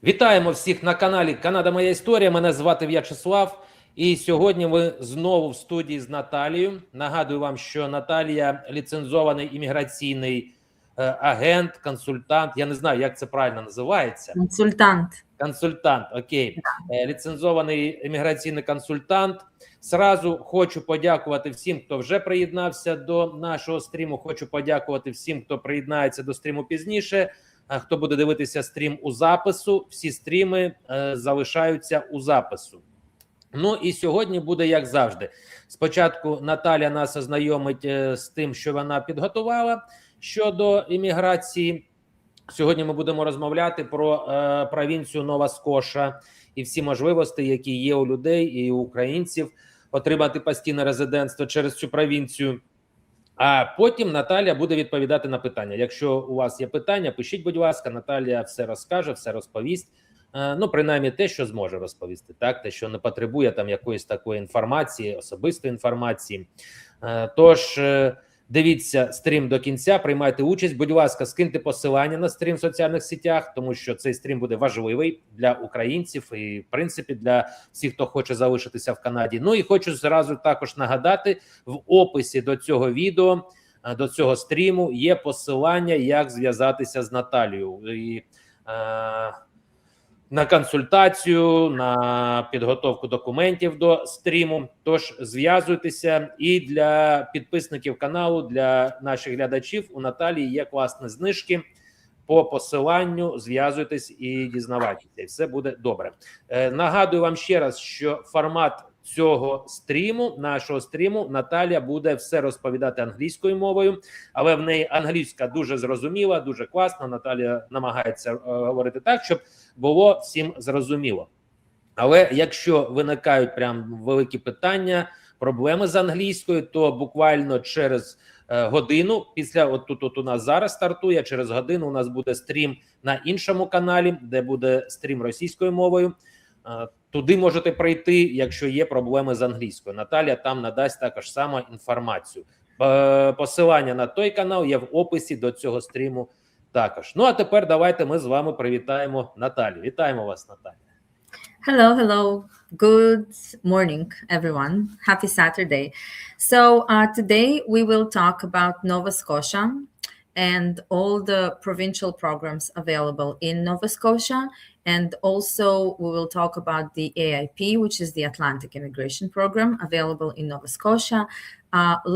Вітаємо всіх на каналі Канада Моя Історія. Мене звати В'ячеслав. І сьогодні ми знову в студії з Наталією. Нагадую вам, що Наталія – ліцензований імміграційний агент, консультант. Я не знаю, як це правильно називається. Консультант, окей. Ліцензований імміграційний консультант. Сразу хочу подякувати всім, хто вже приєднався до нашого стріму. Хочу подякувати всім, хто приєднається до стріму пізніше. Хто буде дивитися стрім у запису, всі стріми залишаються у запису. Ну і сьогодні буде як завжди. Спочатку Наталя нас ознайомить з тим, що вона підготувала щодо імміграції. Сьогодні ми будемо розмовляти про провінцію Nova Scotia і всі можливості, які є у людей і у українців отримати постійне резидентство через цю провінцію. А потім Наталя буде відповідати на питання. Якщо у вас є питання, пишіть, будь ласка, Наталія все розкаже, все розповість. Ну, принаймні те, що зможе розповісти, так? Те, що не потребує там якоїсь такої інформації, особистої інформації. Тож, дивіться стрім до кінця, приймайте участь. Будь ласка, скиньте посилання на стрім в соціальних сетях, тому що цей стрім буде важливий для українців і, в принципі, для всіх, хто хоче залишитися в Канаді. Ну і хочу зразу також нагадати, в описі до цього відео, до цього стріму є посилання, як зв'язатися з Наталією. І, на консультацію, на підготовку документів до стріму. Тож зв'язуйтеся. І для підписників каналу, для наших глядачів у Наталії є класні знижки. По посиланню зв'язуйтесь і дізнавайтеся. І все буде добре. Нагадую вам ще раз, що формат цього стріму, нашого стріму, Наталія буде все розповідати англійською мовою, але в неї англійська дуже зрозуміла, дуже класна. Наталія намагається говорити так, щоб було всім зрозуміло. Але якщо виникають прям великі питання, проблеми з англійською, то буквально через годину, після от тут у нас зараз стартує, через годину у нас буде стрім на іншому каналі, де буде стрім російською мовою. Туди можете прийти, якщо є проблеми з англійською. Наталія там надасть також само інформацію. Посилання на той канал є в описі до цього стріму також. Ну, а тепер давайте ми з вами привітаємо Наталію. Вітаємо вас, Наталія. Hello. Good morning, everyone. Happy Saturday. So today we will talk about Nova Scotia and all the provincial programs available in Nova Scotia. And also we will talk about the AIP, which is the Atlantic Immigration Program available in Nova Scotia.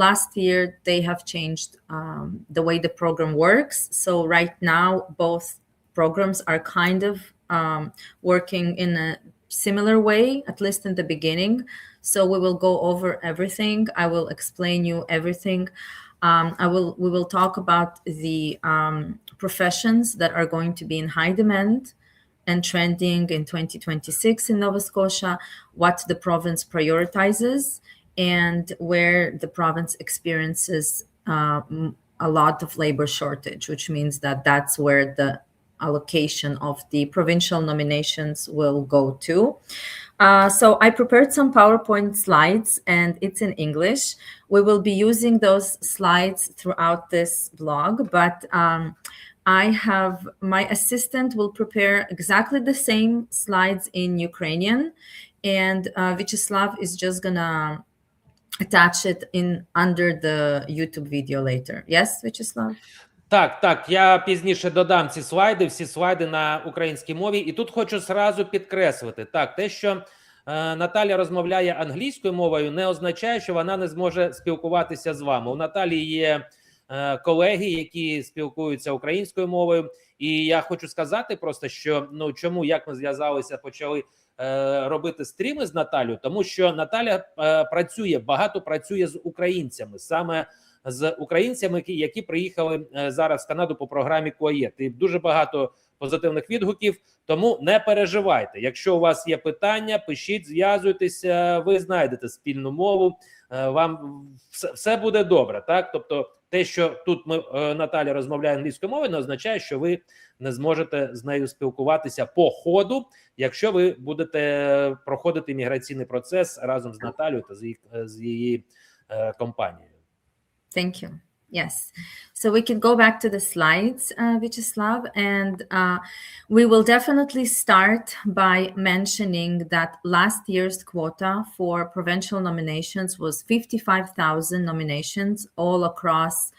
Last year, they have changed the way the program works. So right now, both programs are kind of working in a similar way, at least in the beginning. So we will go over everything. I will explain you everything. We will talk about the professions that are going to be in high demand and trending in 2026 in Nova Scotia, what the province prioritizes, and where the province experiences a lot of labor shortage, which means that that's where the allocation of the provincial nominations will go to. So I prepared some PowerPoint slides and it's in English. We will be using those slides throughout this blog, but my assistant will prepare exactly the same slides in Ukrainian, and Vyacheslav is just gonna attach it in under the YouTube video later. Yes, Vyacheslav? Так, я пізніше додам ці слайди, всі слайди на українській мові. І тут хочу зразу підкреслити, так, те, що Наталя розмовляє англійською мовою, не означає, що вона не зможе спілкуватися з вами. У Наталії є колеги, які спілкуються українською мовою. І я хочу сказати просто, що, чому, як ми зв'язалися, почали робити стріми з Наталією, тому що Наталя багато працює з українцями, саме з українцями, які приїхали зараз в Канаду по програмі «Коє». І дуже багато позитивних відгуків, тому не переживайте. Якщо у вас є питання, пишіть, зв'язуйтеся, ви знайдете спільну мову, вам все буде добре, так? Тобто те, що тут Наталя розмовляє англійською мовою, не означає, що ви не зможете з нею спілкуватися по ходу, якщо ви будете проходити імміграційний процес разом з Наталією та з її компанією. Thank you. Yes. So we can go back to the slides, Vyacheslav, and we will definitely start by mentioning that last year's quota for provincial nominations was 55,000 nominations all across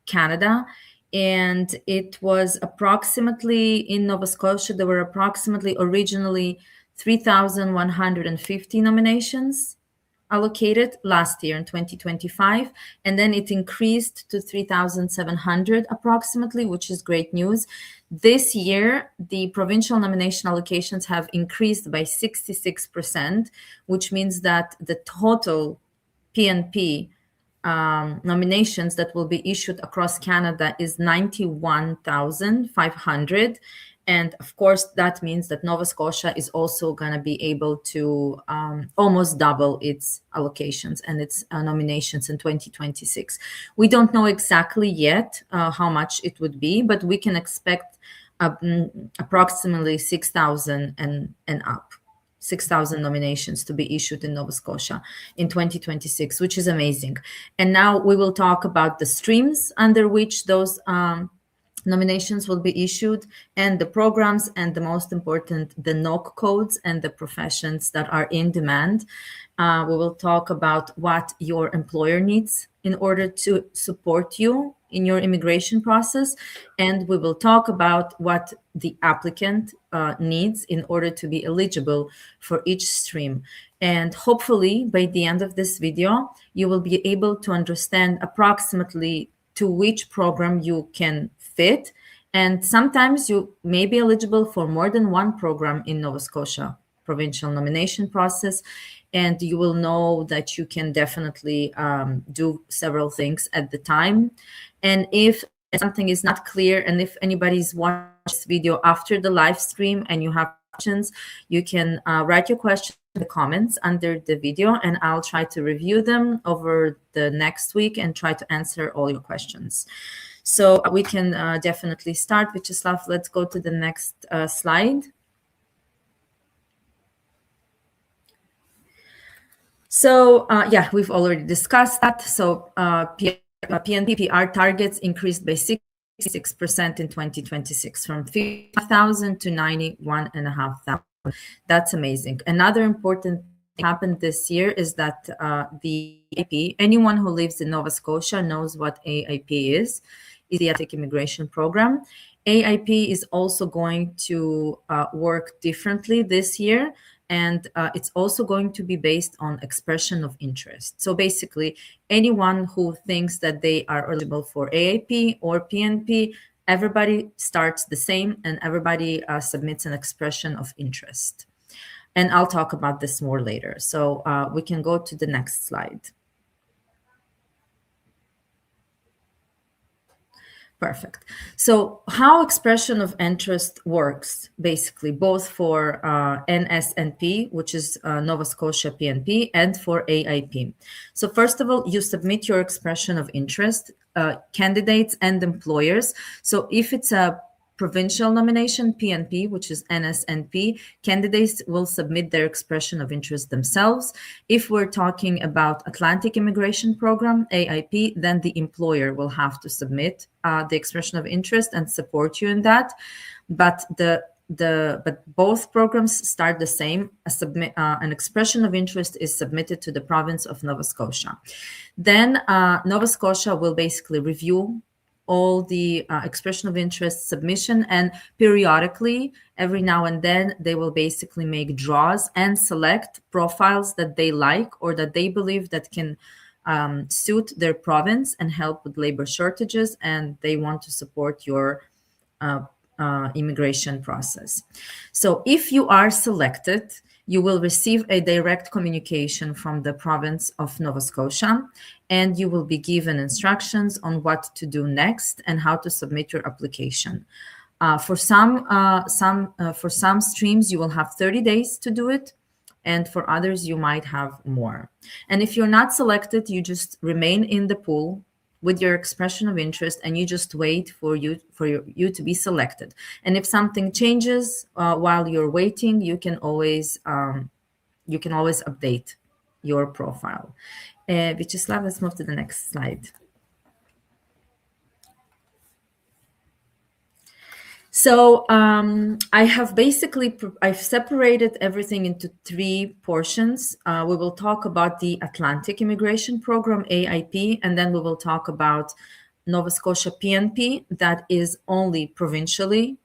Canada. And it was approximately, in Nova Scotia, there were approximately originally 3,150 nominations allocated last year in 2025, and then it increased to 3,700 approximately, which is great news. This year, the provincial nomination allocations have increased by 66%, which means that the total PNP nominations that will be issued across Canada is 91,500. And of course, that means that Nova Scotia is also going to be able to almost double its allocations and its nominations in 2026. We don't know exactly yet how much it would be, but we can expect approximately 6,000 and up. 6,000 nominations to be issued in Nova Scotia in 2026, which is amazing. And now we will talk about the streams under which those nominations will be issued, and the programs, and the most important, the NOC codes and the professions that are in demand. We will talk about what your employer needs in order to support you in your immigration process, and we will talk about what the applicant needs in order to be eligible for each stream. And hopefully by the end of this video, you will be able to understand approximately to which program you can fit. And sometimes you may be eligible for more than one program in Nova Scotia provincial nomination process. And you will know that you can definitely do several things at the time. And if something is not clear, and if anybody's watching this video after the live stream and you have questions, you can write your question in the comments under the video, and I'll try to review them over the next week and try to answer all your questions. So we can definitely start. Vyacheslav, let's go to the next slide. So yeah, we've already discussed that. So PNP PR targets increased by 66% in 2026, from 5,000 to 91,500. That's amazing. Another important thing happened this year is that the AIP, anyone who lives in Nova Scotia knows what AIP is the Automatic Immigration Program. AIP is also going to work differently this year, and it's also going to be based on expression of interest. So basically, anyone who thinks that they are eligible for AIP or PNP, everybody starts the same, and everybody submits an expression of interest. And I'll talk about this more later. So we can go to the next slide. Perfect. So how expression of interest works, basically, both for NSNP, which is Nova Scotia PNP, and for AIP. So first of all, you submit your expression of interest, candidates and employers. So if it's a provincial nomination, PNP, which is NSNP, candidates will submit their expression of interest themselves. If we're talking about Atlantic Immigration Program, AIP, then the employer will have to submit the expression of interest and support you in that. But both programs start the same. An expression of interest is submitted to the province of Nova Scotia. Then Nova Scotia will basically review all the expression of interest submission, and periodically, every now and then, they will basically make draws and select profiles that they like or that they believe that can suit their province and help with labor shortages, and they want to support your immigration process. So if you are selected, you will receive a direct communication from the province of Nova Scotia, and you will be given instructions on what to do next and how to submit your application. For some streams, you will have 30 days to do it, and for others, you might have more. And if you're not selected, you just remain in the pool with your expression of interest, and you just wait for you to be selected. And if something changes while you're waiting, you can always update your profile. Vyacheslav, let's move to the next slide. So I've separated everything into 3 portions. We will talk about the Atlantic Immigration Program, AIP, and then we will talk about Nova Scotia PNP, that is only provincially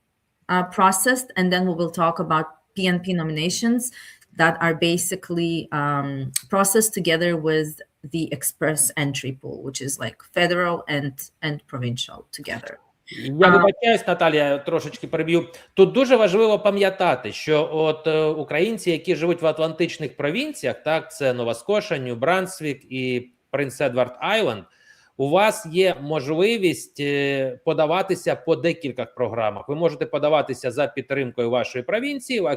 processed, and then we will talk about PNP nominations that are basically processed together with the express entry pool, which is like federal and provincial together. Я вибачаюсь, Наталія, трошечки переб'ю. Тут дуже важливо пам'ятати, що от українці, які живуть в атлантичних провінціях, так, це Нова Скоша, Нью-Брансвік і Принц Едвард Айленд, у вас є можливість подаватися по декілька програмах. Ви можете подаватися за підтримкою вашої провінції,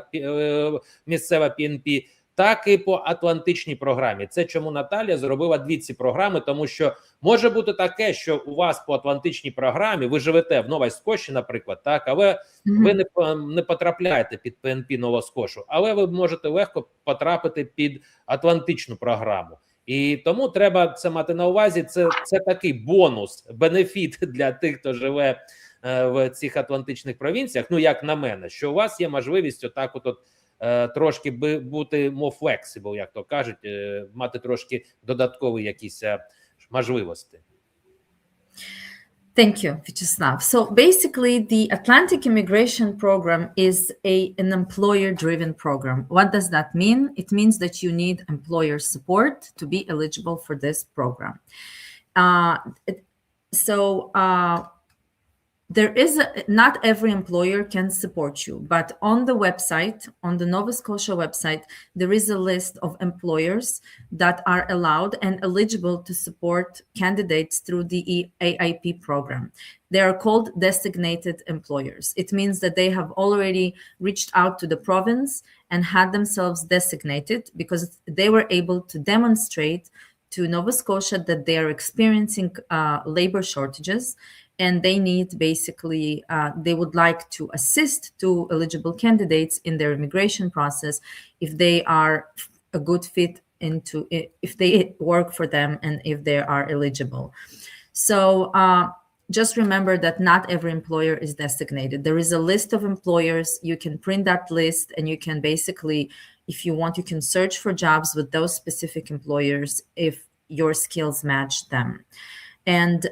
місцева ПНП, так і по атлантичній програмі. Це чому Наталія зробила 2 ці програми, тому що може бути таке, що у вас по атлантичній програмі, ви живете в Новій Скоші, наприклад, так, але ви не потрапляєте під ПНП Нова Скошу, але ви можете легко потрапити під атлантичну програму. І тому треба це мати на увазі, це такий бонус, бенефіт для тих, хто живе в цих атлантичних провінціях, ну, як на мене, що у вас є можливість отак от трошки бути more flexible, як то кажуть, мати трошки додаткові якісь можливості. Thank you, Vyacheslav. So basically, the Atlantic Immigration Program is an employer-driven program. What does that mean? It means that you need employer support to be eligible for this program. There is not every employer can support you, but on the website, on the Nova Scotia website, there is a list of employers that are allowed and eligible to support candidates through the AIP program. They are called designated employers. It means that they have already reached out to the province and had themselves designated because they were able to demonstrate to Nova Scotia that they are experiencing labor shortages, and they need basically, they would like to assist to eligible candidates in their immigration process if they are a good fit if they work for them and if they are eligible. So just remember that not every employer is designated. There is a list of employers. You can print that list and you can basically, if you want, you can search for jobs with those specific employers if your skills match them. And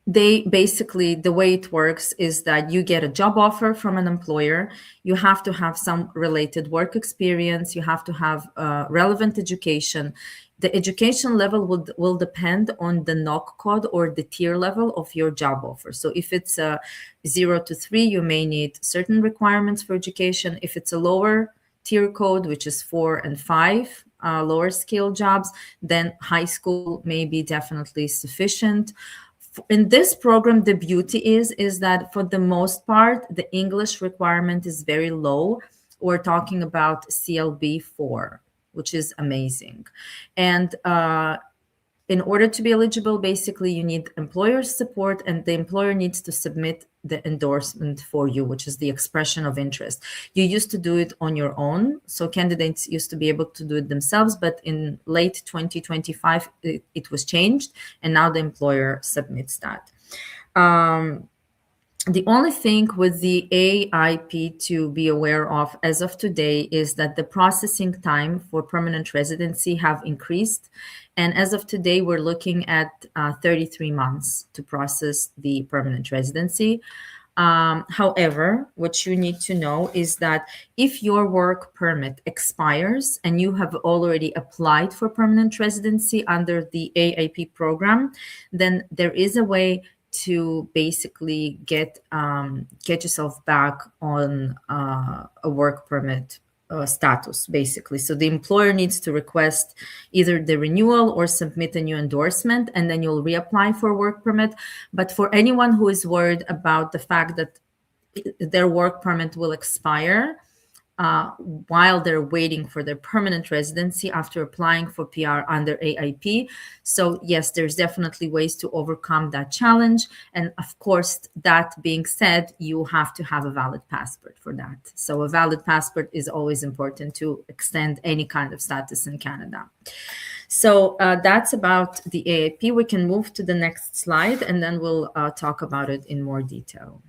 they basically, the way it works is that you get a job offer from an employer. You have to have some related work experience. You have to have relevant education. The education level will depend on the NOC code or the tier level of your job offer. So if it's 0 to 3, you may need certain requirements for education. If it's a lower tier code, which is 4 and 5, lower skill jobs, then high school may be definitely sufficient. In this program, the beauty is that for the most part, the English requirement is very low. We're talking about CLB 4, which is amazing. And in order to be eligible, basically, you need employer support, and the employer needs to submit the endorsement for you, which is the expression of interest. You used to do it on your own. So candidates used to be able to do it themselves, but in late 2025, it was changed, and now the employer submits that. The only thing with the AIP to be aware of as of today is that the processing time for permanent residency have increased. And as of today, we're looking at 33 months to process the permanent residency. However, what you need to know is that if your work permit expires and you have already applied for permanent residency under the AIP program, then there is a way to basically get yourself back on a work permit status, basically. So the employer needs to request either the renewal or submit a new endorsement, and then you'll reapply for a work permit. But for anyone who is worried about the fact that their work permit will expire while they're waiting for their permanent residency after applying for PR under AIP. So yes, there's definitely ways to overcome that challenge. And of course, that being said, you have to have a valid passport for that. So a valid passport is always important to extend any kind of status in Canada. So that's about the AIP. We can move to the next slide, and then we'll talk about it in more detail.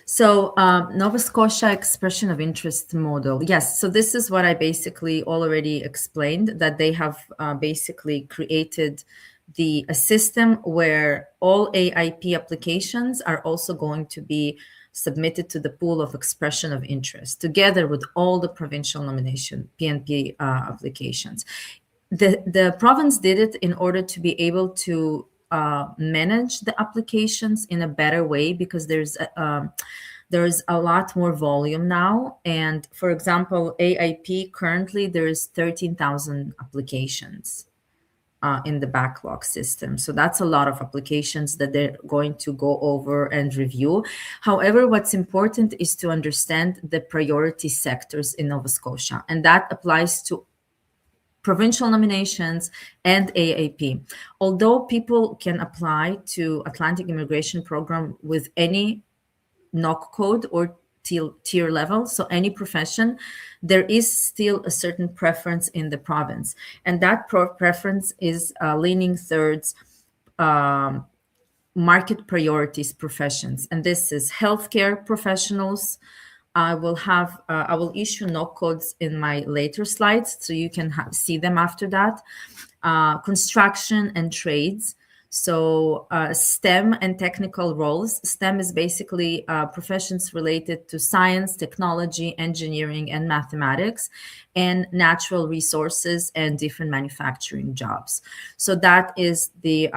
So Nova Scotia expression of interest model. Yes, so this is what I basically already explained, that they have basically created a system where all AIP applications are also going to be submitted to the pool of expression of interest, together with all the provincial nomination PNP applications. The province did it in order to be able to manage the applications in a better way, because there's a lot more volume now. And for example, AIP currently there's 13,000 applications in the backlog system. So that's a lot of applications that they're going to go over and review. However, what's important is to understand the priority sectors in Nova Scotia, and that applies to provincial nominations and AIP. Although people can apply to Atlantic Immigration Program with any NOC code or tier level, so any profession, there is still a certain preference in the province. And that preference is leaning towards market priorities professions. And this is healthcare professionals. I will issue NOC codes in my later slides, so you can see them after that. Construction and trades. So STEM and technical roles. STEM is basically professions related to science, technology, engineering, and mathematics, and natural resources and different manufacturing jobs. So that is these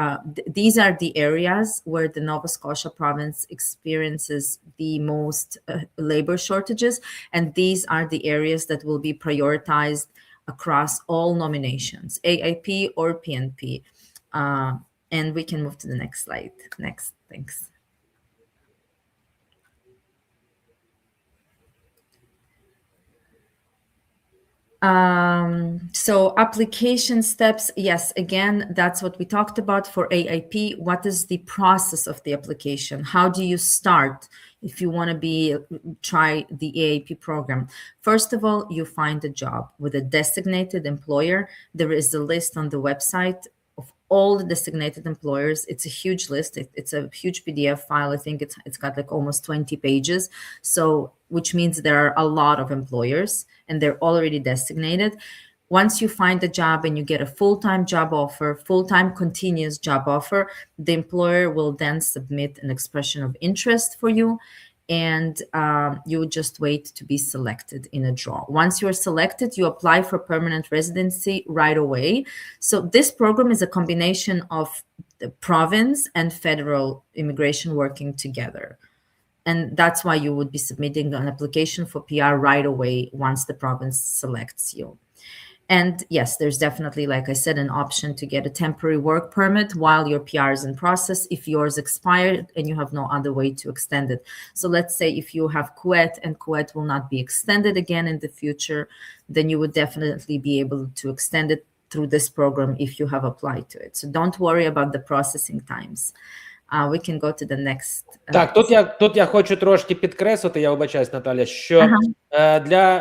are the areas where the Nova Scotia province experiences the most labor shortages, and these are the areas that will be prioritized across all nominations, AIP or PNP. And we can move to the next slide. Next, thanks. So application steps, yes, again, that's what we talked about for AIP. What is the process of the application? How do you start if you want to try the AIP program? First of all, you find a job with a designated employer. There is a list on the website of all the designated employers. It's a huge list. It's a huge PDF file. I think it's got like almost 20 pages. So, which means there are a lot of employers and they're already designated. Once you find a job and you get a full-time job offer, full-time continuous job offer, the employer will then submit an expression of interest for you, and you would just wait to be selected in a draw. Once you're selected, you apply for permanent residency right away. So this program is a combination of the province and federal immigration working together. And that's why you would be submitting an application for PR right away once the province selects you. And yes, there's definitely, like I said, an option to get a temporary work permit while your PR is in process if yours expired and you have no other way to extend it. So let's say if you have QET and QET will not be extended again in the future, then you would definitely be able to extend it through this program if you have applied to it. So don't worry about the processing times. We can go to the next. Так, тут я хочу трошки підкреслити, я вибачаюсь, Наталя, що для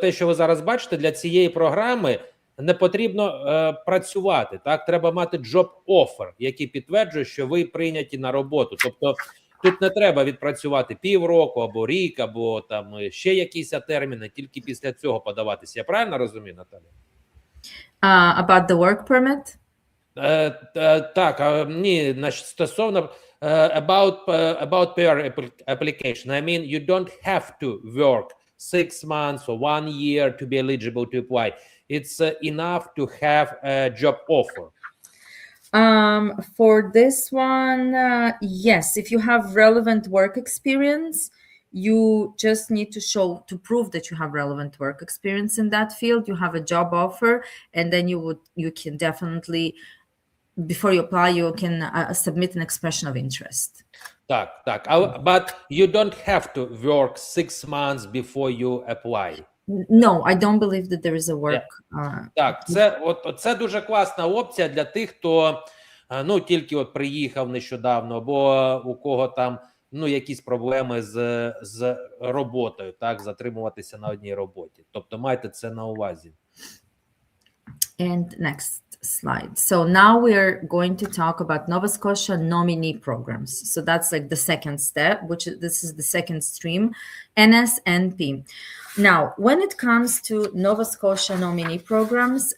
те, що ви зараз бачите, для цієї програми не потрібно працювати, так? Треба мати job offer, який підтверджує, що ви прийняті на роботу. Тобто тут не треба відпрацювати півроку або рік, або там ще якісь терміни, тільки після цього подаватися. Я правильно розумію, Наталя? About the work permit? Так, ні, стосовно about PR application. I mean, you don't have to work 6 months or 1 year to be eligible to apply. It's enough to have a job offer. For this one, yes, if you have relevant work experience, you just need to prove that you have relevant work experience in that field. You have a job offer, and then you can definitely, before you apply, you can submit an expression of interest. Так. But you don't have to work 6 months before you apply. No, I don't believe that there is a work. Так, це дуже класна опція для тих, хто тільки приїхав нещодавно, або у кого там якісь проблеми з роботою, так, затримуватися на одній роботі. Тобто майте це на увазі. And next slide. So now we're going to talk about Nova Scotia nominee programs. So that's like the second step, this is the second stream, NSNP. Now, when it comes to Nova Scotia nominee programs,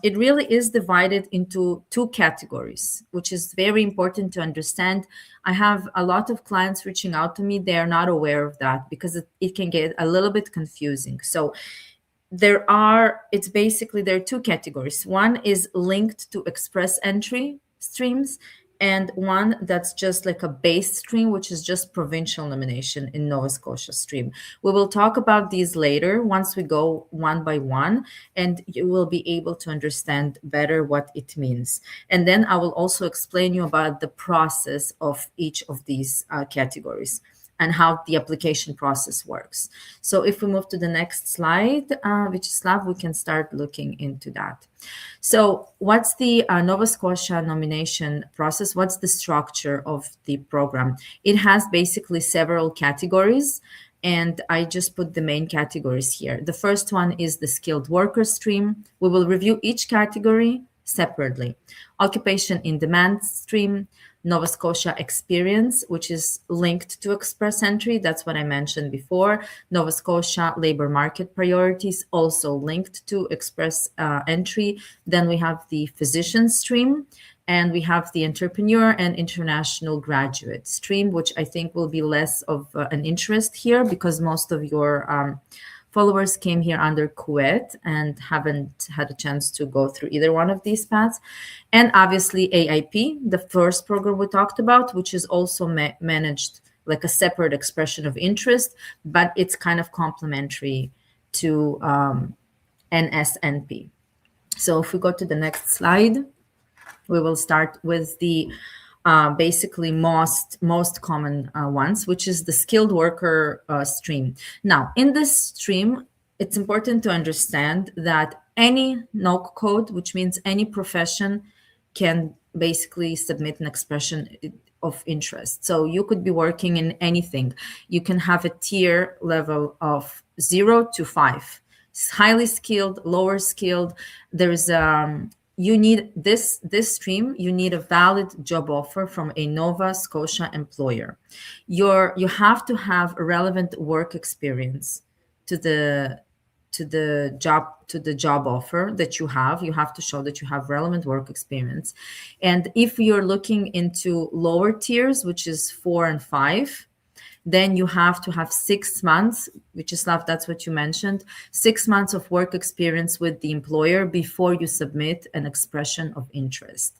it really is divided into two categories, which is very important to understand. I have a lot of clients reaching out to me. They are not aware of that because it can get a little bit confusing. So there are two categories. One is linked to express entry streams, and one that's just like a base stream, which is just provincial nomination in Nova Scotia stream. We will talk about these later once we go one by one, and you will be able to understand better what it means. And then I will also explain you about the process of each of these categories and how the application process works. So if we move to the next slide, Vyacheslav, we can start looking into that. So what's the Nova Scotia nomination process? What's the structure of the program? It has basically several categories, and I just put the main categories here. The first one is the skilled worker stream. We will review each category separately. Occupation in demand stream, Nova Scotia experience, which is linked to express entry. That's what I mentioned before. Nova Scotia labor market priorities, also linked to express entry. Then we have the physician stream, and we have the entrepreneur and international graduate stream, which I think will be less of an interest here because most of your followers came here under Kuwait and haven't had a chance to go through either one of these paths. And obviously AIP, the first program we talked about, which is also managed like a separate expression of interest, but it's kind of complementary to NSNP. So if we go to the next slide, we will start with the basically most common ones, which is the skilled worker stream. Now, in this stream, it's important to understand that any NOC code, which means any profession, can basically submit an expression of interest. So you could be working in anything. You can have a tier level of 0 to 5. It's highly skilled, lower skilled. There's you need this stream, you need a valid job offer from a Nova Scotia employer. You have to have a relevant work experience to the job offer that you have. You have to show that you have relevant work experience. And if you're looking into lower tiers, which is 4 and 5, then you have to have 6 months, Vyacheslav, that's what you mentioned, 6 months of work experience with the employer before you submit an expression of interest.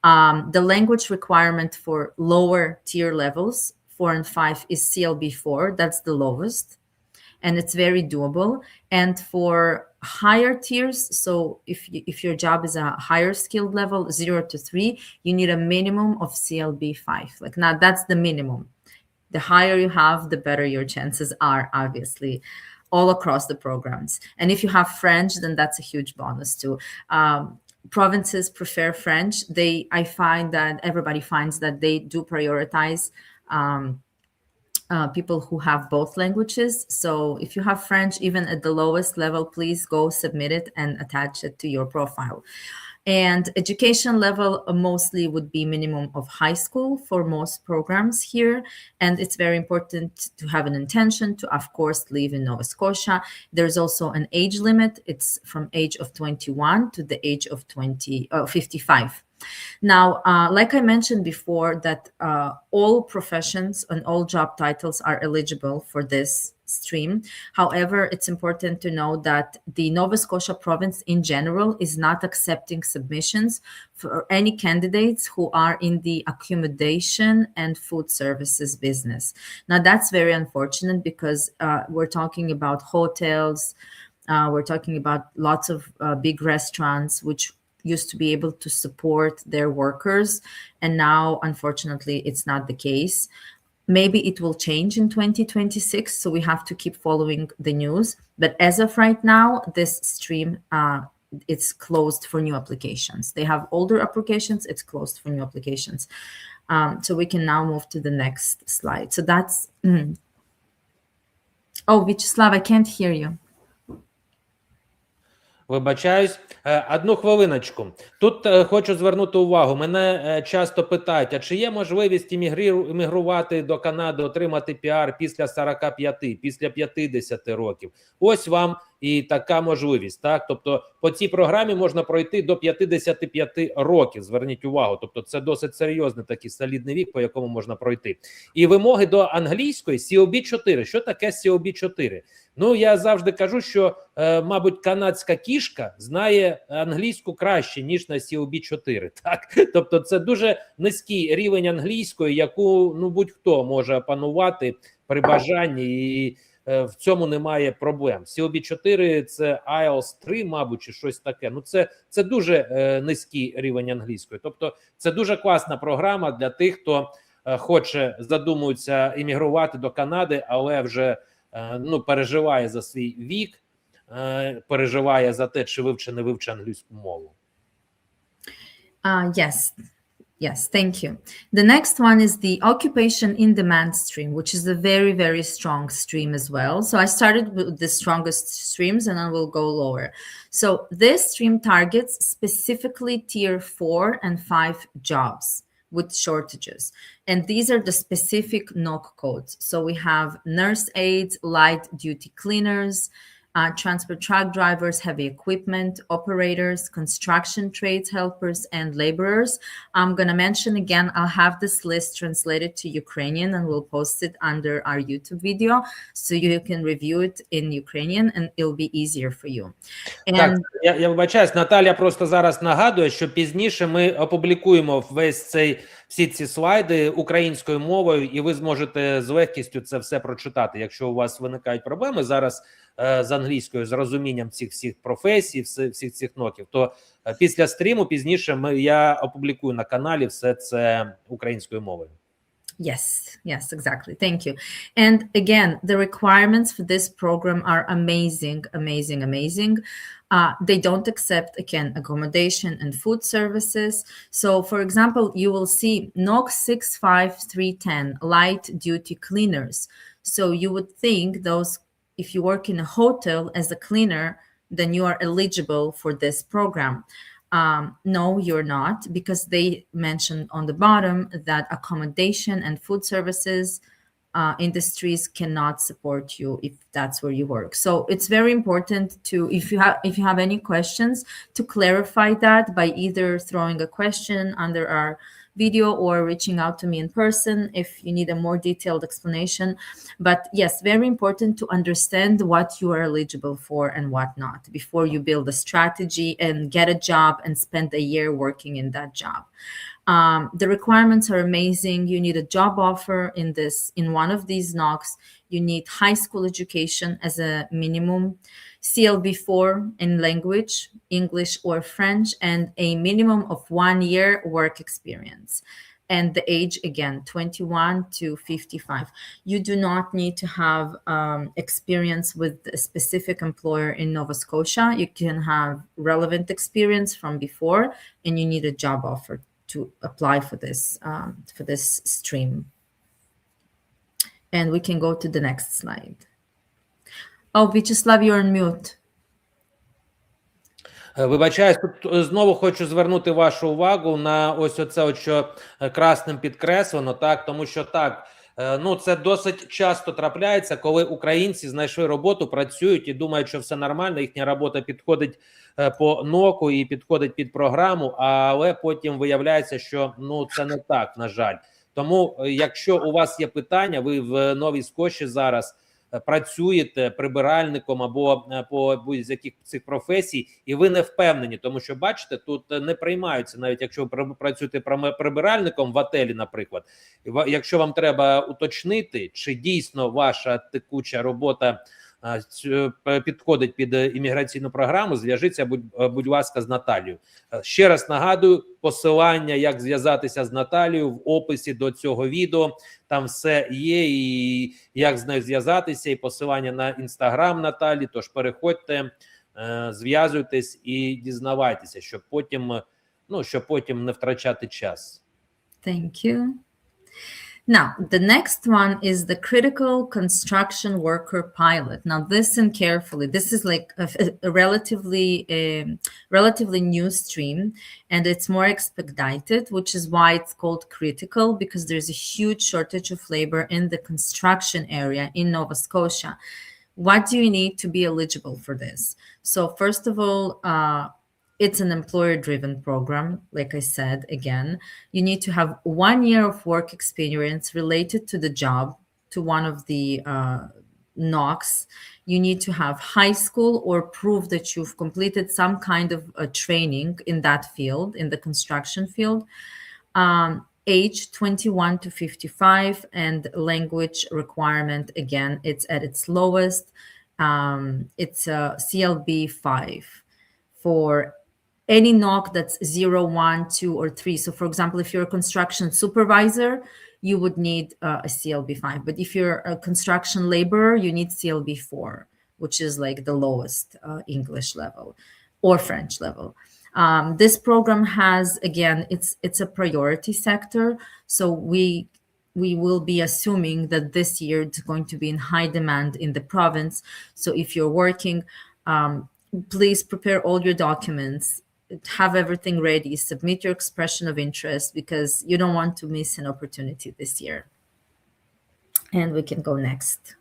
The language requirement for lower tier levels, 4 and 5, is CLB4. That's the lowest, and it's very doable. And for higher tiers, so if your job is a higher skilled level, 0 to 3, you need a minimum of CLB5. Like now, that's the minimum. The higher you have, the better your chances are, obviously, all across the programs. And if you have French, then that's a huge bonus too. Provinces prefer French. I find that everybody finds that they do prioritize people who have both languages. So if you have French, even at the lowest level, please go submit it and attach it to your profile. And education level mostly would be minimum of high school for most programs here. And it's very important to have an intention to, of course, live in Nova Scotia. There's also an age limit. It's from age of 21 to the age of 55. Now, like I mentioned before, that all professions and all job titles are eligible for this stream. However, it's important to know that the Nova Scotia province in general is not accepting submissions for any candidates who are in the accommodation and food services business. Now, that's very unfortunate because we're talking about hotels, we're talking about lots of big restaurants, which used to be able to support their workers. And now, unfortunately, it's not the case. Maybe it will change in 2026, so we have to keep following the news. But as of right now, this stream, it's closed for new applications. They have older applications, it's closed for new applications. So we can now move to the next slide. So that's... Oh, Vyacheslav, I can't hear you. Вибачаюсь. Одну хвилиночку. Тут хочу звернути увагу. Мене часто питають, а чи є можливість іммігрувати до Канади, отримати піар після 45, після 50 років? Ось вам і така можливість. Так? Тобто по цій програмі можна пройти до 55 років. Зверніть увагу. Тобто це досить серйозний такий солідний вік, по якому можна пройти. І вимоги до англійської COB4. Що таке COB4? Ну, я завжди кажу, що, мабуть, канадська кішка знає англійську краще, ніж на COB4. Так? Тобто це дуже низький рівень англійської, яку будь-хто може опанувати при бажанні, і в цьому немає проблем. COB4 – це IELTS 3, мабуть, чи щось таке. Ну, це дуже низький рівень англійської. Тобто це дуже класна програма для тих, хто задумується іммігрувати до Канади, але вже переживає за свій вік, переживає за те, чи вивчи, не вивчи англійську мову. Yes, thank you. The next one is the occupation in demand stream, which is a very, very strong stream as well. So I started with the strongest streams and I will go lower. So this stream targets specifically tier 4 and 5 jobs with shortages. And these are the specific NOC codes. So we have nurse aides, light duty cleaners, transport truck drivers, heavy equipment operators, construction trades helpers, and laborers. I'm going to mention again, I'll have this list translated to Ukrainian and we'll post it under our YouTube video so you can review it in Ukrainian and it'll be easier for you. And... Так, я вибачаюсь, Наталія просто зараз нагадує, що пізніше ми опублікуємо всі ці слайди українською мовою, і ви зможете з легкістю це все прочитати. Якщо у вас виникають проблеми зараз з англійською, з розумінням цих всіх професій, всіх цих ноків, то після стріму пізніше я опублікую на каналі все це українською мовою. Yes, exactly. Thank you. And again, the requirements for this program are amazing. They don't accept, again, accommodation and food services. So, for example, you will see NOC 65310, light duty cleaners. So you would think if you work in a hotel as a cleaner, then you are eligible for this program. No, you're not, because they mentioned on the bottom that accommodation and food services industries cannot support you if that's where you work. So it's very important to, if you have any questions, to clarify that by either throwing a question under our video or reaching out to me in person if you need a more detailed explanation. But yes, very important to understand what you are eligible for and what not before you build a strategy and get a job and spend a year working in that job. The requirements are amazing. You need a job offer in one of these NOCs. You need high school education as a minimum, CLB4 in language, English or French, and a minimum of 1 year work experience. And the age, again, 21 to 55. You do not need to have experience with a specific employer in Nova Scotia. You can have relevant experience from before, and you need a job offer to apply for this stream. And we can go to the next slide. Oh, Vyacheslav, you're on mute. Вибачаюсь, тут знову хочу звернути вашу увагу на ось оце, що красним підкреслено, так, тому що так, це досить часто трапляється, коли українці знайшли роботу, працюють і думають, що все нормально, їхня робота підходить по ноку і підходить під програму, але потім виявляється, що це не так, на жаль. Тому, якщо у вас є питання, ви в Новій Скоші зараз працюєте прибиральником або по будь-яких цих професій, і ви не впевнені, тому що, бачите, тут не приймаються, навіть якщо ви працюєте прибиральником в готелі, наприклад, якщо вам треба уточнити, чи дійсно ваша текуча робота підходить під імміграційну програму, зв'яжіться, будь ласка, з Наталією. Ще раз нагадую, посилання, як зв'язатися з Наталією, в описі до цього відео. Там все є, і як з нею зв'язатися, і посилання на інстаграм Наталі. Тож переходьте, зв'язуйтесь і дізнавайтеся, щоб потім не втрачати час. Thank you. Now, the next one is the critical construction worker pilot. Now, listen carefully. This is like a relatively new stream, and it's more expedited, which is why it's called critical, because there's a huge shortage of labor in the construction area in Nova Scotia. What do you need to be eligible for this? So first of all, it's an employer-driven program. Like I said, again, you need to have 1 year of work experience related to the job, to one of the NOCs. You need to have high school or prove that you've completed some kind of training in that field, in the construction field. Age 21 to 55, and language requirement, again, it's at its lowest. It's a CLB 5 for any NOC that's 0, 1, 2, or 3. So for example, if you're a construction supervisor, you would need a CLB 5. But if you're a construction laborer, you need CLB 4, which is like the lowest English level or French level. This program has, again, it's a priority sector. So we will be assuming that this year it's going to be in high demand in the province. So if you're working, please prepare all your documents, have everything ready, submit your expression of interest, because you don't want to miss an opportunity this year. And we can go next.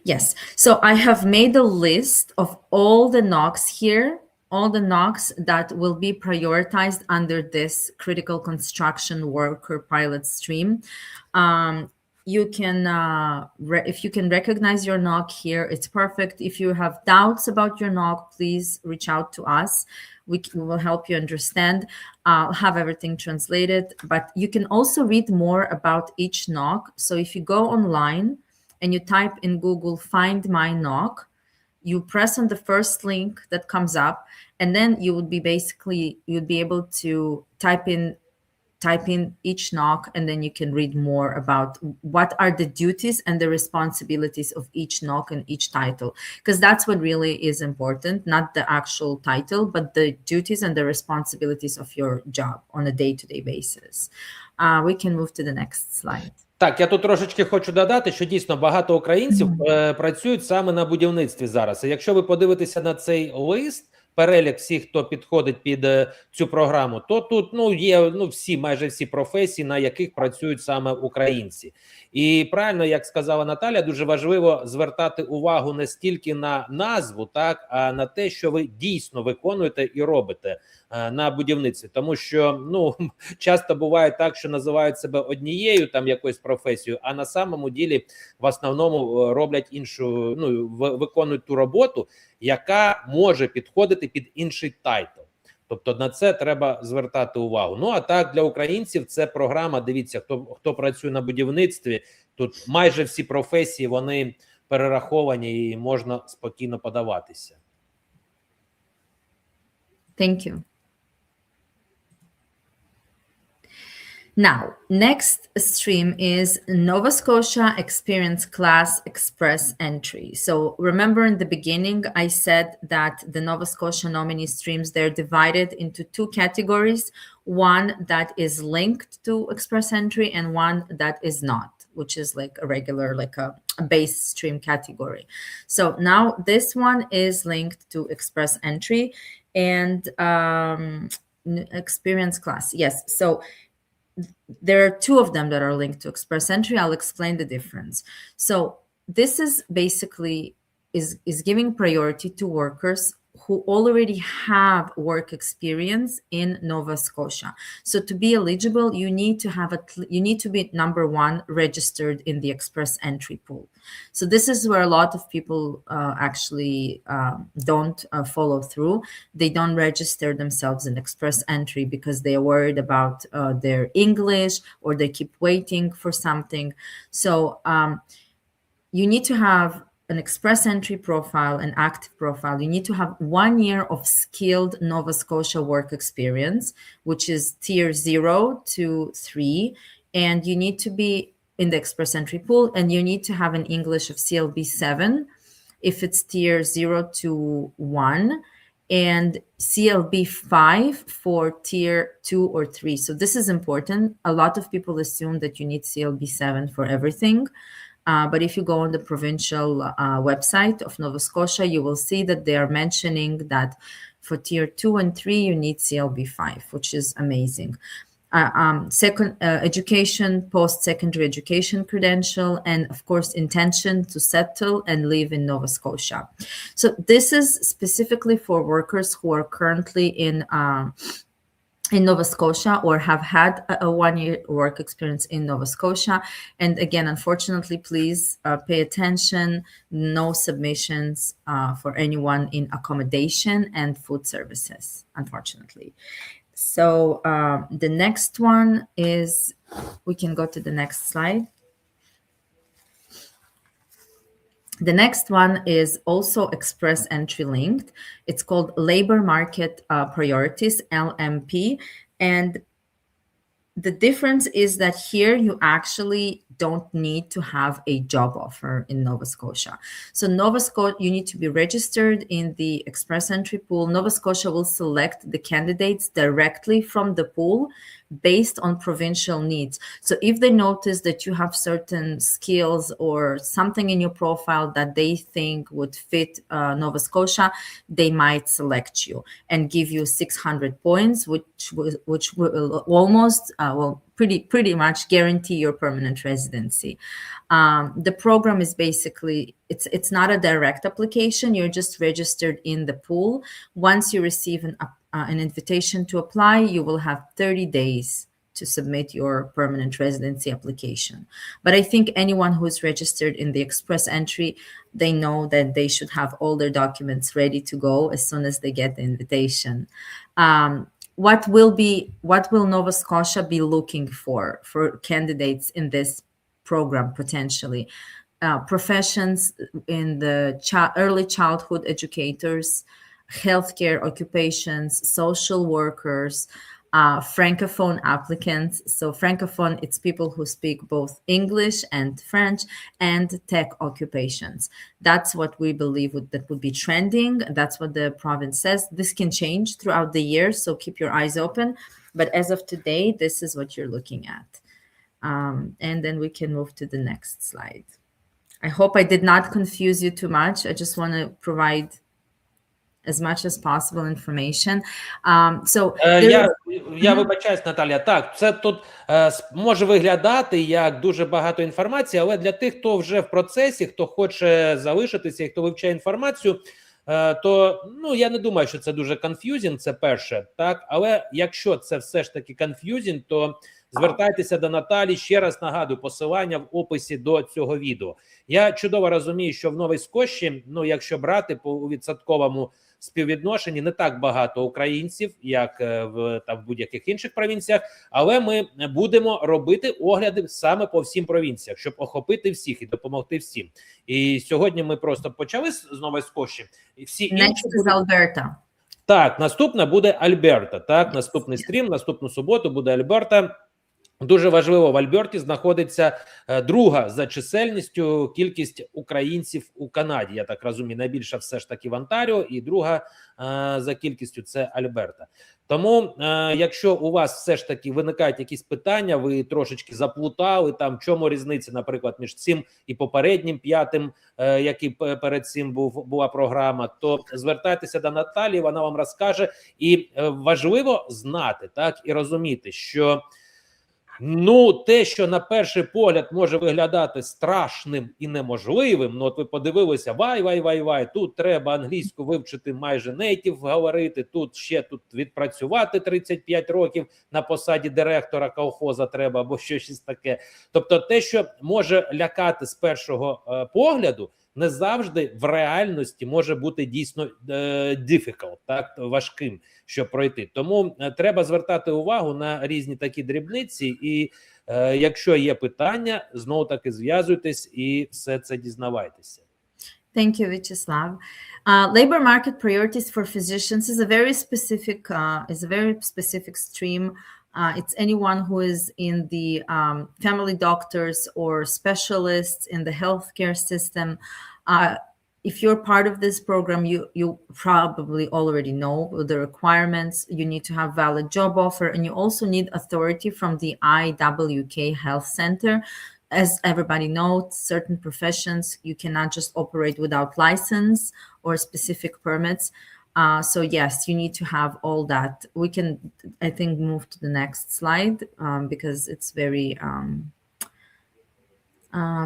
Yes, so I have made a list of all the NOCs here, all the NOCs that will be prioritized under this critical construction worker pilot stream. You can, if you can recognize your NOC here, it's perfect. If you have doubts about your NOC, please reach out to us. We will help you understand. I'll have everything translated, but you can also read more about each NOC. So if you go online and you type in Google, find my NOC, you press on the first link that comes up, and then you would be able to type in each NOC, and then you can read more about what are the duties and the responsibilities of each NOC and each title, because that's what really is important, not the actual title, but the duties and the responsibilities of your job on a day-to-day basis. We can move to the next slide. Так, я тут трошечки хочу додати, що дійсно багато українців працюють саме на будівництві зараз. І якщо ви подивитеся на цей лист, перелік всіх, хто підходить під цю програму, то тут є майже всі професії, на яких працюють саме українці. І правильно, як сказала Наталія, дуже важливо звертати увагу не стільки на назву, так, а на те, що ви дійсно виконуєте і робите на будівництві. Тому що часто буває так, що називають себе однією там якоюсь професією, а на самому ділі в основному роблять іншу, виконують ту роботу, яка може підходити під інший тайтл. Тобто на це треба звертати увагу. Ну, а так, для українців це програма, дивіться, хто працює на будівництві, тут майже всі професії, вони перераховані і можна спокійно подаватися. Thank you. Now, next stream is Nova Scotia Experience Class Express Entry. So remember in the beginning, I said that the Nova Scotia nominee streams, they're divided into two categories, one that is linked to Express Entry and one that is not, which is like a regular, like a base stream category. So now this one is linked to Express Entry and Experience Class. Yes, so there are two of them that are linked to Express Entry. I'll explain the difference. So this is basically is giving priority to workers who already have work experience in Nova Scotia. So to be eligible, you need to be number one registered in the Express Entry pool. So this is where a lot of people actually don't follow through. They don't register themselves in Express Entry because they are worried about their English, or they keep waiting for something. So you need to have an Express Entry profile, an active profile. You need to have 1 year of skilled Nova Scotia work experience, which is tier 0 to 3. And you need to be in the Express Entry pool, and you need to have an English of CLB 7 if it's tier 0 to 1. and CLB5 for tier 2 or 3. So this is important. A lot of people assume that you need CLB7 for everything. But if you go on the provincial website of Nova Scotia, you will see that they are mentioning that for tier 2 and 3, you need CLB5, which is amazing. Second, education, post-secondary education credential, and of course, intention to settle and live in Nova Scotia. So this is specifically for workers who are currently in Nova Scotia or have had a one-year work experience in Nova Scotia. And again, unfortunately, please pay attention. No submissions for anyone in accommodation and food services, unfortunately. So the next one is, we can go to the next slide. The next one is also express entry linked. It's called Labor Market Priorities, LMP. And the difference is that here you actually don't need to have a job offer in Nova Scotia. So Nova Scotia, you need to be registered in the express entry pool. Nova Scotia will select the candidates directly from the pool based on provincial needs. So if they notice that you have certain skills or something in your profile that they think would fit Nova Scotia, they might select you and give you 600 points, which will almost, pretty much guarantee your permanent residency. The program is basically, it's not a direct application. You're just registered in the pool. Once you receive an invitation to apply, you will have 30 days to submit your permanent residency application. But I think anyone who is registered in the express entry, they know that they should have all their documents ready to go as soon as they get the invitation. What will Nova Scotia be looking for candidates in this program potentially? Professions in the early childhood educators, healthcare occupations, social workers, Francophone applicants. So Francophone, it's people who speak both English and French, and tech occupations. That's what we believe that would be trending. That's what the province says. This can change throughout the year, so keep your eyes open. But as of today, this is what you're looking at. And then we can move to the next slide. I hope I did not confuse you too much. I just want to provide as much as possible information. Я вибачаюсь, Наталія. Так, це тут може виглядати як дуже багато інформації, але для тих, хто вже в процесі, хто хоче залишитися і хто вивчає інформацію, то я не думаю, що це дуже confusing, це перше, так? Але якщо це все ж таки confusing, то звертайтеся до Наталі. Ще раз нагадую, посилання в описі до цього відео. Я чудово розумію, що в Новій Скоші, якщо брати по відсотковому співвідношенні, не так багато українців, як в будь-яких інших провінціях, але ми будемо робити огляди саме по всім провінціях, щоб охопити всіх і допомогти всім. І сьогодні ми просто почали з Нової Скоші. Всі інші з Альберта. Так, наступна буде Альберта. Так, наступний стрім, наступну суботу буде Альберта. Дуже важливо, в Альберті знаходиться друга за чисельністю кількість українців у Канаді. Я так розумію, найбільша все ж таки в Онтаріо, і друга за кількістю це Альберта. Тому, якщо у вас все ж таки виникають якісь питання, ви трошечки заплутали, там, чому різниця, наприклад, між цим і попереднім п'ятим, який перед цим була програма, то звертайтеся до Наталії, вона вам розкаже. І важливо знати, так, і розуміти, що те, що на перший погляд може виглядати страшним і неможливим, от ви подивилися, вай, тут треба англійську вивчити майже нейтів говорити, тут відпрацювати 35 років на посаді директора колхоза треба, або щось таке. Тобто те, що може лякати з першого погляду, не завжди в реальності може бути дійсно difficult, так, важким, щоб пройти. Тому треба звертати увагу на різні такі дрібниці, і якщо є питання, знову таки зв'язуйтесь і все це дізнавайтеся. Thank you, Vyacheslav. Labor market priorities for physicians is a very specific stream. It's anyone who is in the family doctors or specialists in the healthcare system. if you're part of this program, you probably already know the requirements. You need to have valid job offer, and you also need authority from the IWK Health Center. As everybody knows, certain professions you cannot just operate without license or specific permits. So yes, you need to have all that. We can, I think, move to the next slide because it's very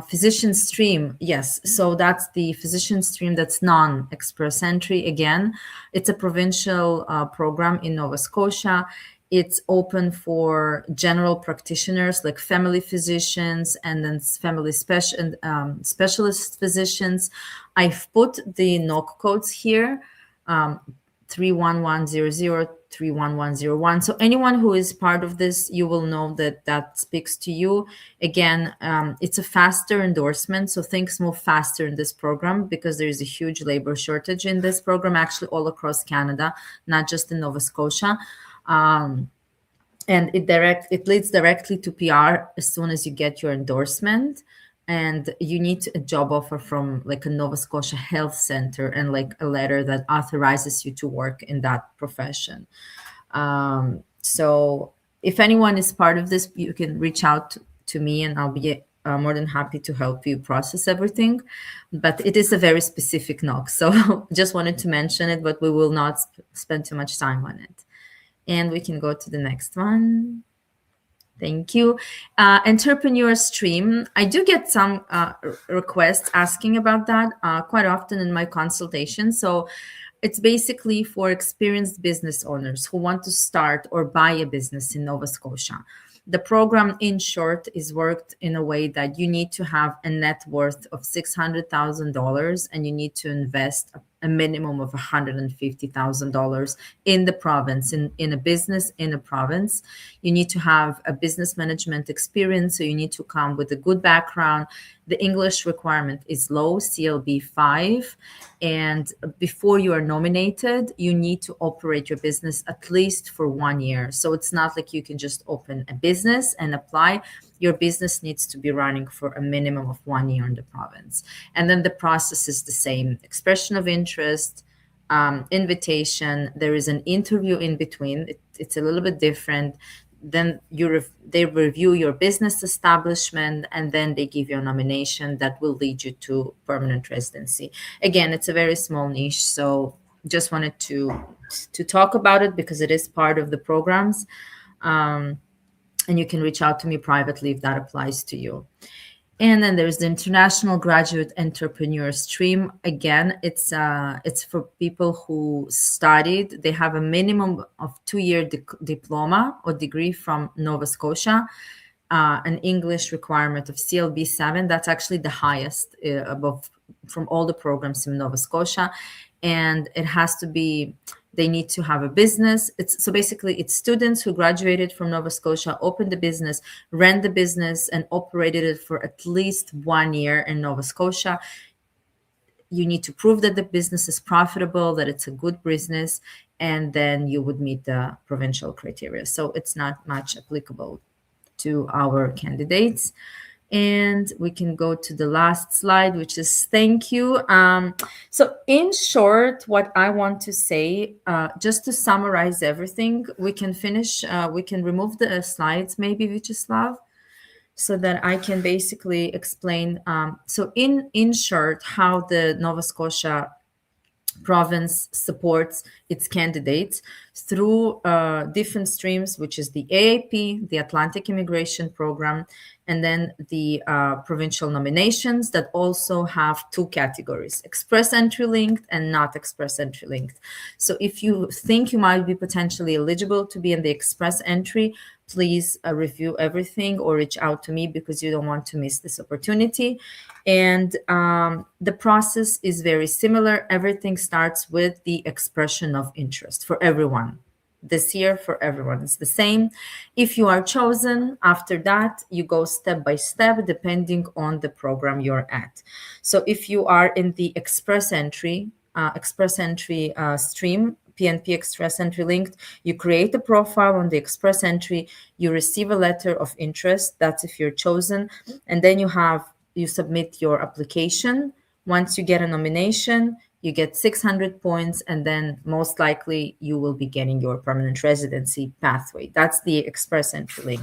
physician stream. Yes, so that's the physician stream that's non-express entry. Again, it's a provincial program in Nova Scotia. It's open for general practitioners like family physicians and then family specialist physicians. I've put the NOC codes here, 31100, 31101. So anyone who is part of this, you will know that that speaks to you. Again, it's a faster endorsement, so things move faster in this program because there is a huge labor shortage in this program, actually all across Canada, not just in Nova Scotia. And it leads directly to PR as soon as you get your endorsement. And you need a job offer from like a Nova Scotia Health Center and like a letter that authorizes you to work in that profession. So if anyone is part of this, you can reach out to me and I'll be more than happy to help you process everything. But it is a very specific NOC. So just wanted to mention it, but we will not spend too much time on it. And we can go to the next one. Thank you. Entrepreneur stream. I do get some requests asking about that quite often in my consultation. So it's basically for experienced business owners who want to start or buy a business in Nova Scotia. The program, in short, is worked in a way that you need to have a net worth of $600,000 and you need to invest a minimum of $150,000 in the province, in a business in a province. You need to have a business management experience, so you need to come with a good background. The English requirement is low, CLB 5, and before you are nominated, you need to operate your business at least for 1 year. So it's not like you can just open a business and apply. Your business needs to be running for a minimum of 1 year in the province. And then the process is the same. Expression of interest, invitation. There is an interview in between. It's a little bit different. Then they review your business establishment, and then they give you a nomination that will lead you to permanent residency. Again, it's a very small niche, so just wanted to talk about it because it is part of the programs. And you can reach out to me privately if that applies to you. And then there's the International Graduate Entrepreneur Stream. Again, it's for people who studied. They have a minimum of 2-year diploma or degree from Nova Scotia, an English requirement of CLB 7. That's actually the highest above from all the programs in Nova Scotia. And it has to be, they need to have a business. So basically it's students who graduated from Nova Scotia, opened the business, ran the business, and operated it for at least 1 year in Nova Scotia. You need to prove that the business is profitable, that it's a good business, and then you would meet the provincial criteria. So it's not much applicable to our candidates. And we can go to the last slide, which is thank you. So in short, what I want to say, just to summarize everything, we can finish, we can remove the slides, maybe, Vyacheslav, so that I can basically explain. So in short, how the Nova Scotia province supports its candidates through different streams, which is the AAP, the Atlantic Immigration Program, and then the provincial nominations that also have 2 categories, express entry linked and not express entry linked. So if you think you might be potentially eligible to be in the express entry, please review everything or reach out to me because you don't want to miss this opportunity. And the process is very similar. Everything starts with the expression of interest for everyone. This year, for everyone, it's the same. If you are chosen, after that, you go step by step, depending on the program you're at. So if you are in the express entry stream, PNP Express Entry Linked, you create a profile on the Express Entry, you receive a letter of interest, that's if you're chosen, and then you submit your application Once you get a nomination, you get 600 points, and then most likely you will be getting your permanent residency pathway. That's the express entry link.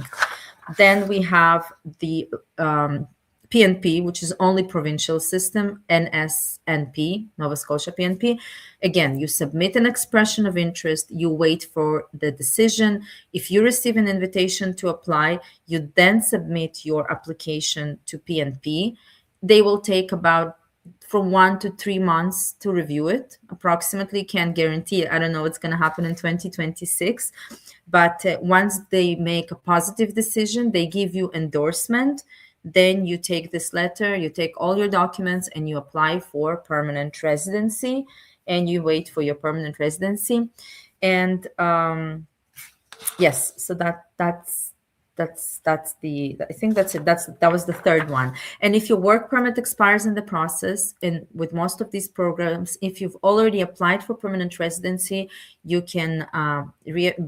Then we have the PNP, which is only provincial system, NSNP, Nova Scotia PNP. Again, you submit an expression of interest, you wait for the decision. If you receive an invitation to apply, you then submit your application to PNP. They will take about from 1 to 3 months to review it. Approximately, can't guarantee it. I don't know what's going to happen in 2026. But once they make a positive decision, they give you endorsement. Then you take this letter, you take all your documents, and you apply for permanent residency, and you wait for your permanent residency. And yes, so that's the, I think that's it. That was the third one. And if your work permit expires in the process, and with most of these programs, if you've already applied for permanent residency, you can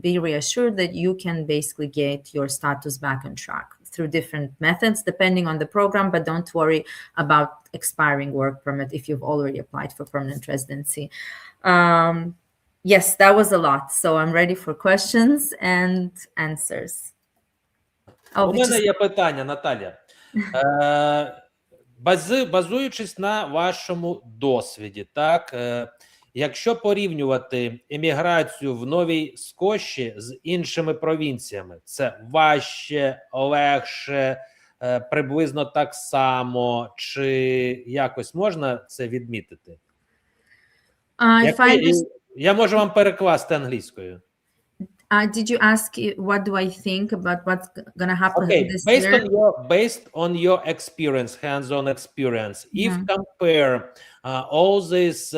be reassured that you can basically get your status back on track through different methods depending on the program. But don't worry about expiring work permit if you've already applied for permanent residency. Yes, that was a lot. So I'm ready for questions and answers. У мене є питання, Наталія. Базуючись на вашому досвіді, так, якщо порівнювати імміграцію в Новій Скоші з іншими провінціями, це важче, легше, приблизно так само, чи якось можна це відмітити? Я можу вам перекласти англійською. Did you ask what do I think about what's going to happen this year? Based on your experience, hands-on experience, if compare all these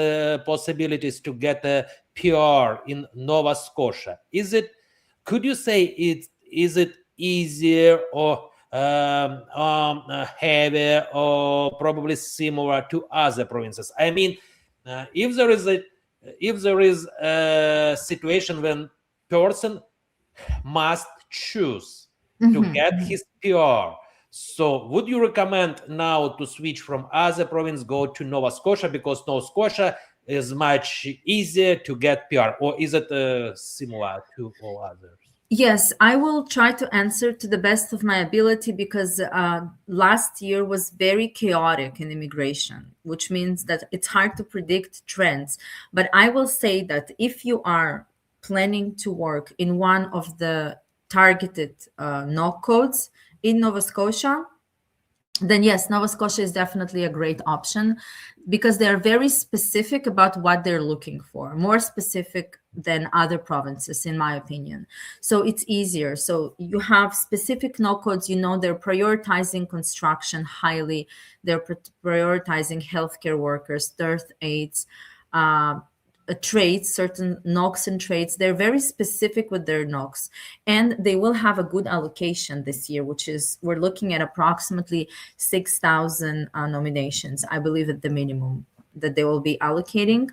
possibilities to get a PR in Nova Scotia, could you say is it easier or heavier or probably similar to other provinces? I mean, if there is a situation when person must choose to get his PR. So would you recommend now to switch from other province, go to Nova Scotia, because Nova Scotia is much easier to get PR, or is it similar to all others? Yes, I will try to answer to the best of my ability, because last year was very chaotic in immigration, which means that it's hard to predict trends. But I will say that if you are planning to work in one of the targeted NOC codes in Nova Scotia, then yes, Nova Scotia is definitely a great option, because they are very specific about what they're looking for, more specific than other provinces, in my opinion. So it's easier. So you have specific NOC codes, you know, they're prioritizing construction highly, they're prioritizing healthcare workers, third aides, trades, certain NOCs and trades. They're very specific with their NOCs, and they will have a good allocation this year, which is, we're looking at approximately 6,000 nominations, I believe, at the minimum that they will be allocating.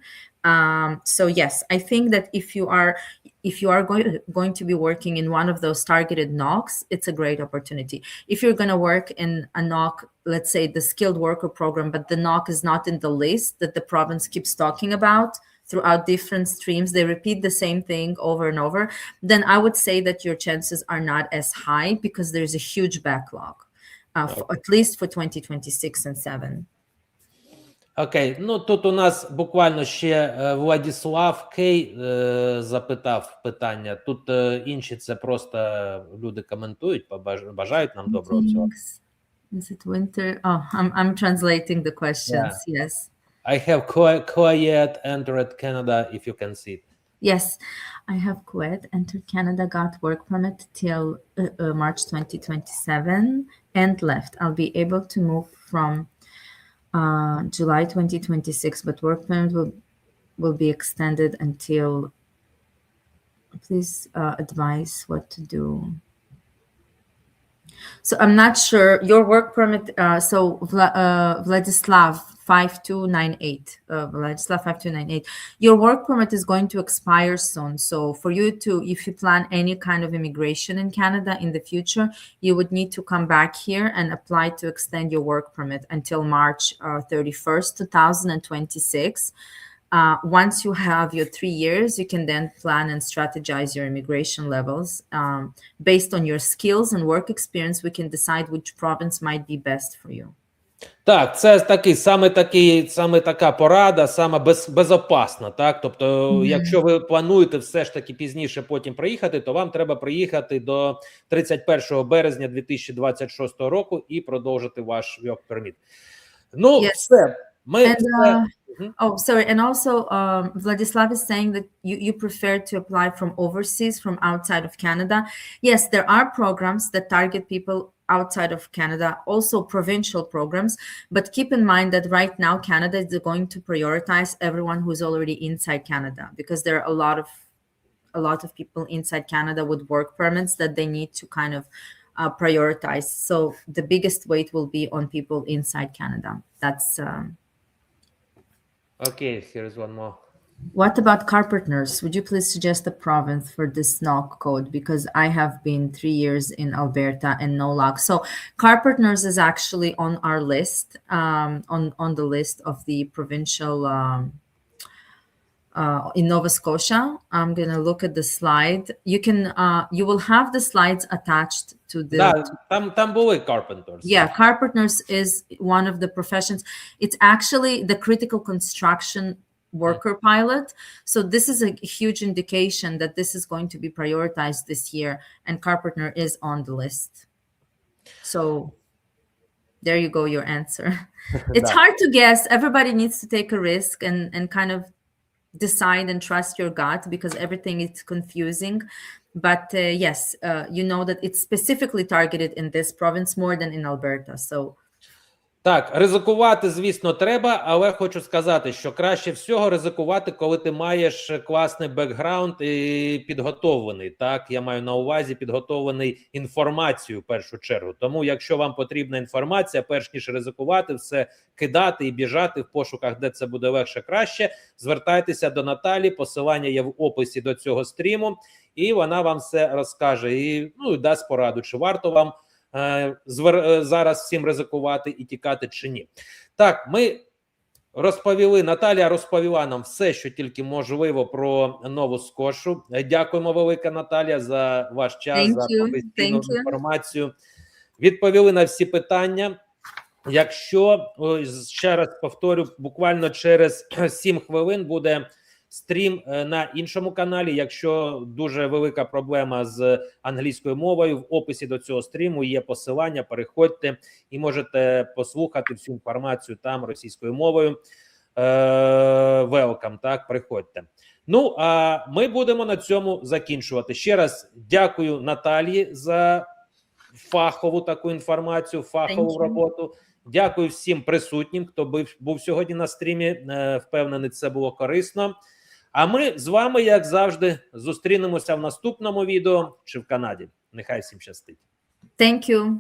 So yes, I think that if you are going to be working in one of those targeted NOCs, it's a great opportunity. If you're going to work in a NOC, let's say the skilled worker program, but the NOC is not in the list that the province keeps talking about throughout different streams, they repeat the same thing over and over, then I would say that your chances are not as high, because there's a huge backlog, at least for 2026 and 7. Окей, ну тут у нас буквально ще Владислав Кей запитав питання. Тут інші це просто люди коментують, бажають нам доброго всього. Is it winter? Oh, I'm translating the questions. Yeah. Yes. I have Kuwait entered Canada, if you can see it. Yes, I have Kuwait entered Canada, got work permit till March 2027 and left. I'll be able to move from July 2026, but work permit will be extended until, please advise what to do. So I'm not sure your work permit. Vladislav 5298. Vladislav 5298. Your work permit is going to expire soon. So for you to, if you plan any kind of immigration in Canada in the future, you would need to come back here and apply to extend your work permit until March 31st, 2026. Once you have your 3 years, you can then plan and strategize your immigration levels. Based on your skills and work experience, we can decide which province might be best for you. Так, це саме така порада, саме безопасна, так? Тобто, якщо ви плануєте все ж таки пізніше потім приїхати, то вам треба приїхати до 31 березня 2026 року і продовжити ваш work permit. Ну, все. And also Vladislav is saying that you prefer to apply from overseas, from outside of Canada. Yes, there are programs that target people outside of Canada, also provincial programs, but keep in mind that right now Canada is going to prioritize everyone who's already inside Canada, because there are a lot of people inside Canada with work permits that they need to kind of prioritize. So the biggest weight will be on people inside Canada. That's Okay, here is one more. What about car partners? Would you please suggest a province for this NOC code? Because I have been 3 years in Alberta and no luck. So car partners is actually on our list, on the list of the provincial in Nova Scotia. I'm going to look at the slide. You will have the slides attached to the... Там були carpenters. Yeah, car partners is one of the professions. It's actually the critical construction worker pilot. So this is a huge indication that this is going to be prioritized this year, and car partner is on the list. So there you go, your answer. It's hard to guess. Everybody needs to take a risk and kind of decide and trust your gut, because everything is confusing. But yes, you know that it's specifically targeted in this province more than in Alberta. So так, ризикувати, звісно, треба, але хочу сказати, що краще всього ризикувати, коли ти маєш класний бекграунд і підготовлений. Так, я маю на увазі підготовлений інформацію в першу чергу. Тому, якщо вам потрібна інформація, перш ніж ризикувати, все кидати і біжати в пошуках, де це буде легше, краще, звертайтеся до Наталі, посилання є в описі до цього стріму, і вона вам все розкаже і дасть пораду, чи варто вам зараз всім ризикувати і тікати чи ні. Так, ми розповіли, Наталія розповіла нам все, що тільки можливо про Нову Скошу. Дякуємо велике, Наталія, за ваш час, за професійну інформацію. Відповіли на всі питання. Якщо, ще раз повторю, буквально через 7 хвилин буде стрім на іншому каналі. Якщо дуже велика проблема з англійською мовою, в описі до цього стріму є посилання, переходьте і можете послухати всю інформацію там російською мовою. Welcome, так, приходьте. Ну, а ми будемо на цьому закінчувати. Ще раз дякую Наталії за фахову таку інформацію, фахову роботу. Дякую всім присутнім, хто був сьогодні на стрімі. Впевнений, це було корисно. А ми з вами, як завжди, зустрінемося в наступному відео чи в Канаді. Нехай всім щастить. Thank you.